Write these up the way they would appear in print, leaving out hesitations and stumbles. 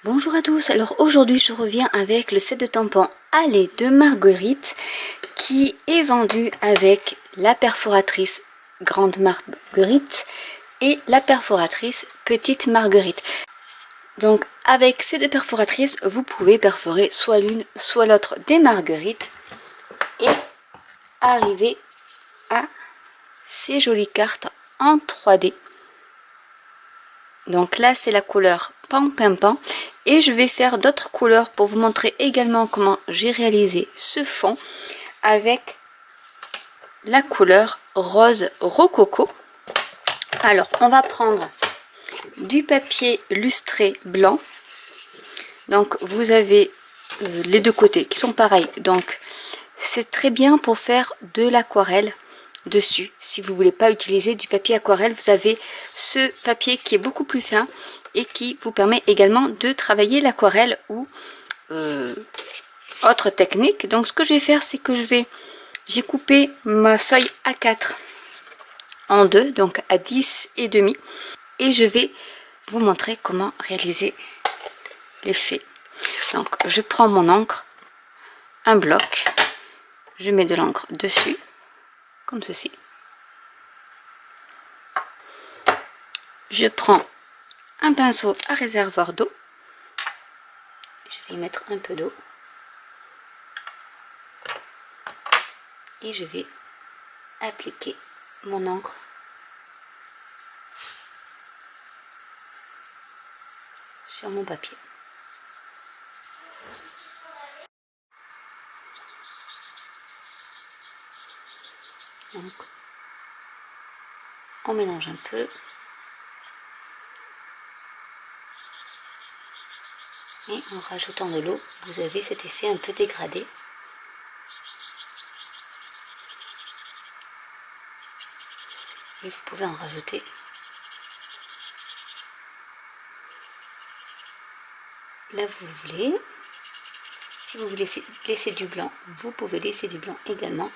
Bonjour à tous, alors aujourd'hui je reviens avec le set de tampons Allez de Marguerite qui est vendu avec la perforatrice Grande Marguerite et la perforatrice Petite Marguerite. Donc avec ces deux perforatrices, vous pouvez perforer soit l'une soit l'autre des marguerites et arriver à ces jolies cartes en 3D. Donc là c'est la couleur Pan Pin Pan et je vais faire d'autres couleurs pour vous montrer également comment j'ai réalisé ce fond avec la couleur rose rococo. Alors on va prendre du papier lustré blanc, donc vous avez les deux côtés qui sont pareils, donc c'est très bien pour faire de l'aquarelle dessus. Si vous voulez pas utiliser du papier aquarelle, vous avez ce papier qui est beaucoup plus fin et qui vous permet également de travailler l'aquarelle ou autre technique. Donc ce que je vais faire, c'est que j'ai coupé ma feuille A4 en deux, donc à 10 et demi, et je vais vous montrer comment réaliser l'effet. Donc je prends mon encre, un bloc, je mets de l'encre dessus comme ceci. Je prends un pinceau à réservoir d'eau, je vais y mettre un peu d'eau et je vais appliquer mon encre sur mon papier. Donc, on mélange un peu et en rajoutant de l'eau, vous avez cet effet un peu dégradé. Et vous pouvez en rajouter là vous voulez. Si vous voulez laisser du blanc, vous pouvez laisser du blanc également.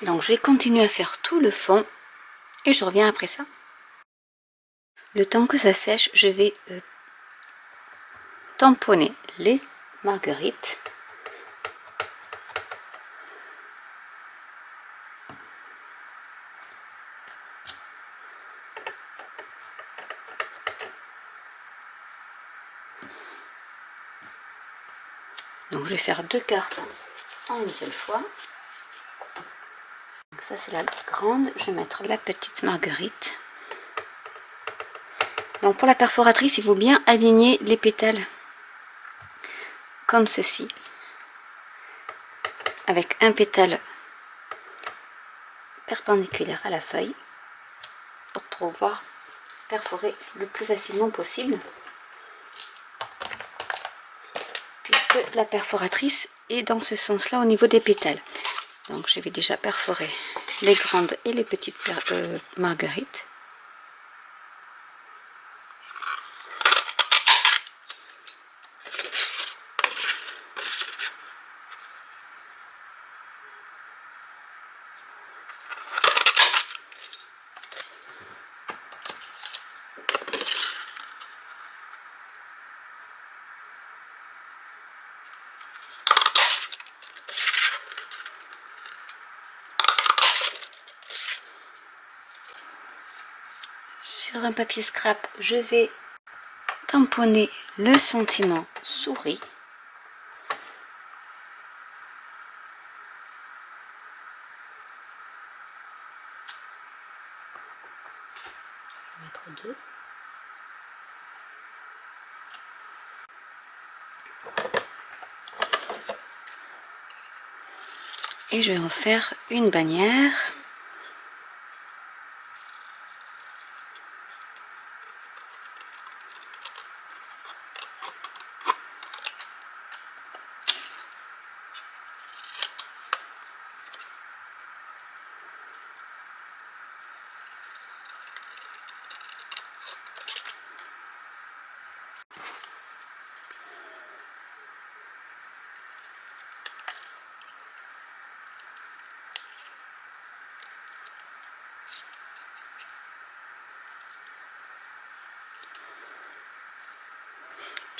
Donc je vais continuer à faire tout le fond et je reviens après ça. Le temps que ça sèche, je vais tamponner les marguerites. Donc je vais faire deux cartes en une seule fois. Donc ça c'est la grande, je vais mettre la petite marguerite. Donc pour la perforatrice, il faut bien aligner les pétales comme ceci, avec un pétale perpendiculaire à la feuille pour pouvoir perforer le plus facilement possible, puisque la perforatrice est dans ce sens là au niveau des pétales. Donc je vais déjà perforer les grandes et les petites marguerites. Sur un papier scrap, je vais tamponner le sentiment souris. Je vais mettre deux. Et je vais en faire une bannière.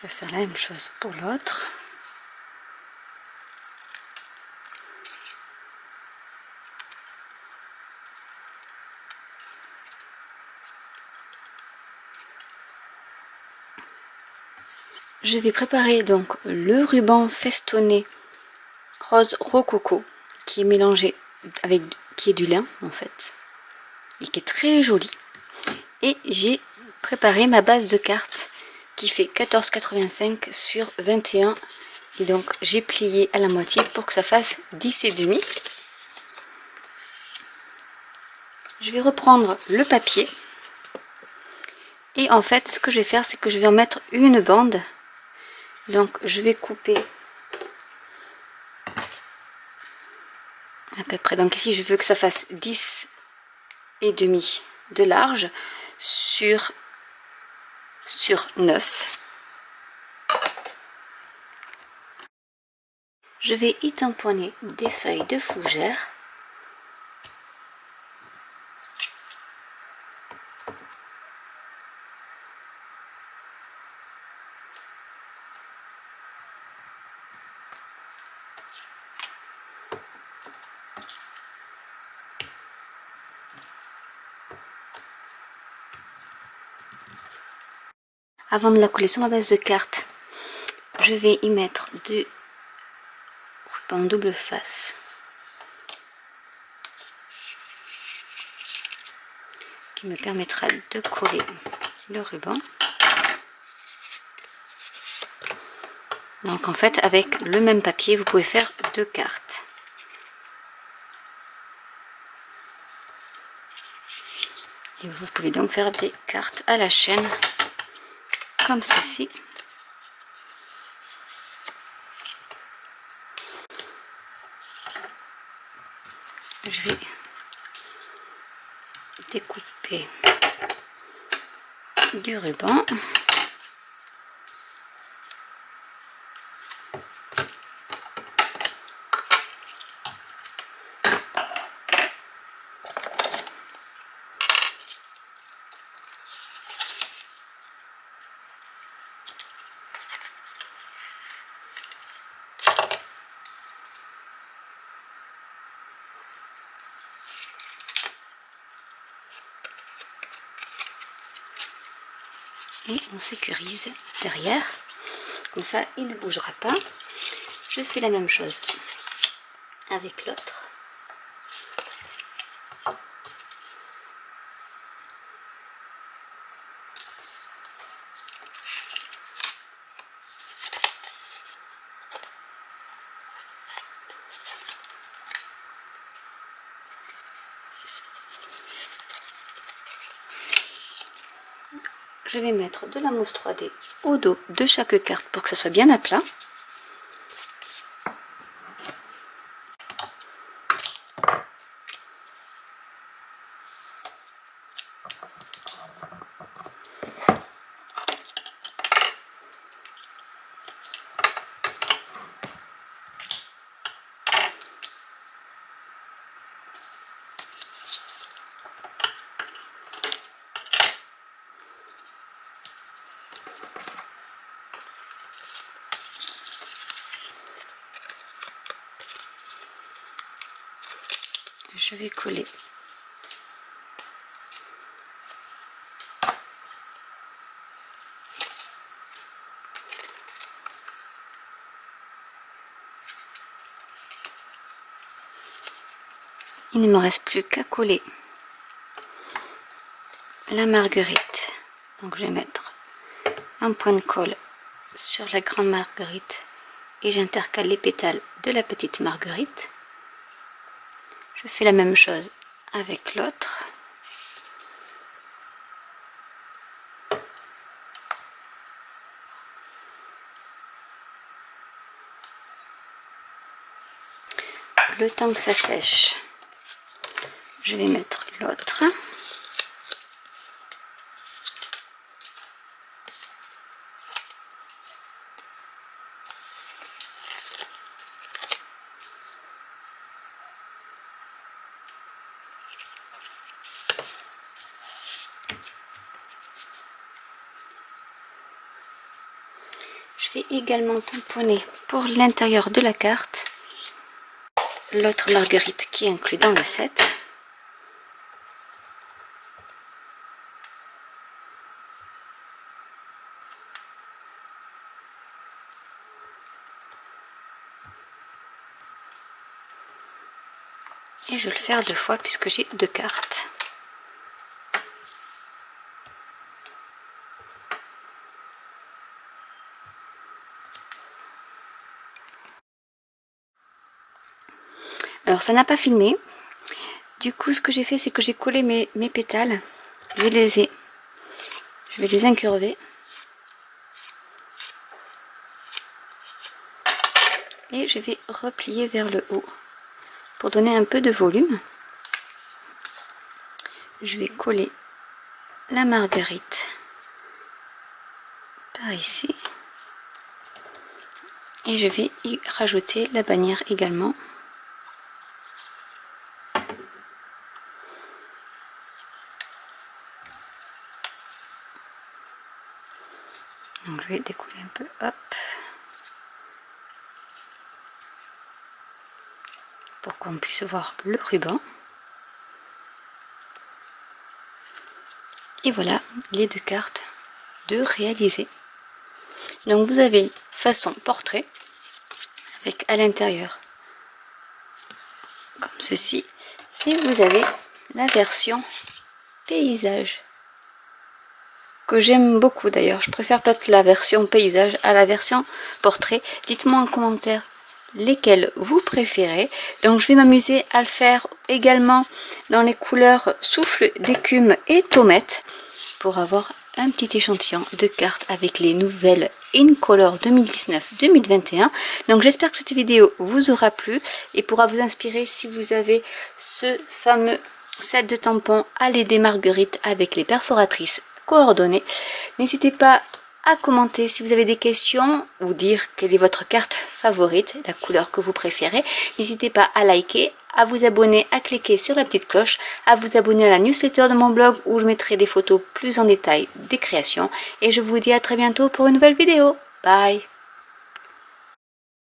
Je vais faire la même chose pour l'autre. Je vais préparer donc le ruban festonné rose rococo qui est mélangé avec qui est du lin en fait et qui est très joli. Et j'ai préparé ma base de cartes qui fait 14,85 sur 21 et donc j'ai plié à la moitié pour que ça fasse 10,5. Je vais reprendre le papier et en fait ce que je vais faire, c'est que je vais en mettre une bande. Donc je vais couper à peu près, donc ici je veux que ça fasse 10,5 de large sur 9. Je vais y tamponner des feuilles de fougère. Avant de la coller sur ma base de carte, je vais y mettre du ruban double face qui me permettra de coller le ruban. Donc en fait avec le même papier vous pouvez faire 2 cartes. Et vous pouvez donc faire des cartes à la chaîne comme ceci. Je vais découper du ruban. Et on sécurise derrière, comme ça il ne bougera pas. Je fais la même chose avec l'autre. Je vais mettre de la mousse 3D au dos de chaque carte pour que ça soit bien à plat. Je vais coller il ne me reste plus qu'à coller la marguerite. Donc je vais mettre un point de colle sur la grande marguerite et j'intercale les pétales de la petite marguerite. Je fais la même chose avec l'autre. Le temps que ça sèche, je vais mettre l'autre. Je vais également tamponner pour l'intérieur de la carte l'autre marguerite qui est inclus dans le set. Et je vais le faire 2 fois puisque j'ai 2 cartes. Alors ça n'a pas filmé. Du coup ce que j'ai fait c'est que j'ai collé mes pétales. Je vais les incurver. Et je vais replier vers le haut pour donner un peu de volume. Je vais coller la marguerite par ici. Et je vais y rajouter la bannière également. Donc je vais découler un peu, hop, pour qu'on puisse voir le ruban. Et voilà les 2 cartes de réaliser. Donc vous avez façon portrait avec à l'intérieur comme ceci, et vous avez la version paysage que j'aime beaucoup d'ailleurs. Je préfère peut-être la version paysage à la version portrait. Dites-moi en commentaire lesquels vous préférez. Donc je vais m'amuser à le faire également dans les couleurs souffle d'écume et tomate pour avoir un petit échantillon de cartes avec les nouvelles InColor 2019-2021. Donc j'espère que cette vidéo vous aura plu et pourra vous inspirer si vous avez ce fameux set de tampons à l'aider marguerite avec les perforatrices coordonnées. N'hésitez pas à commenter si vous avez des questions ou dire quelle est votre carte favorite, la couleur que vous préférez. N'hésitez pas à liker, à vous abonner, à cliquer sur la petite cloche, à vous abonner à la newsletter de mon blog où je mettrai des photos plus en détail des créations. Et je vous dis à très bientôt pour une nouvelle vidéo. Bye!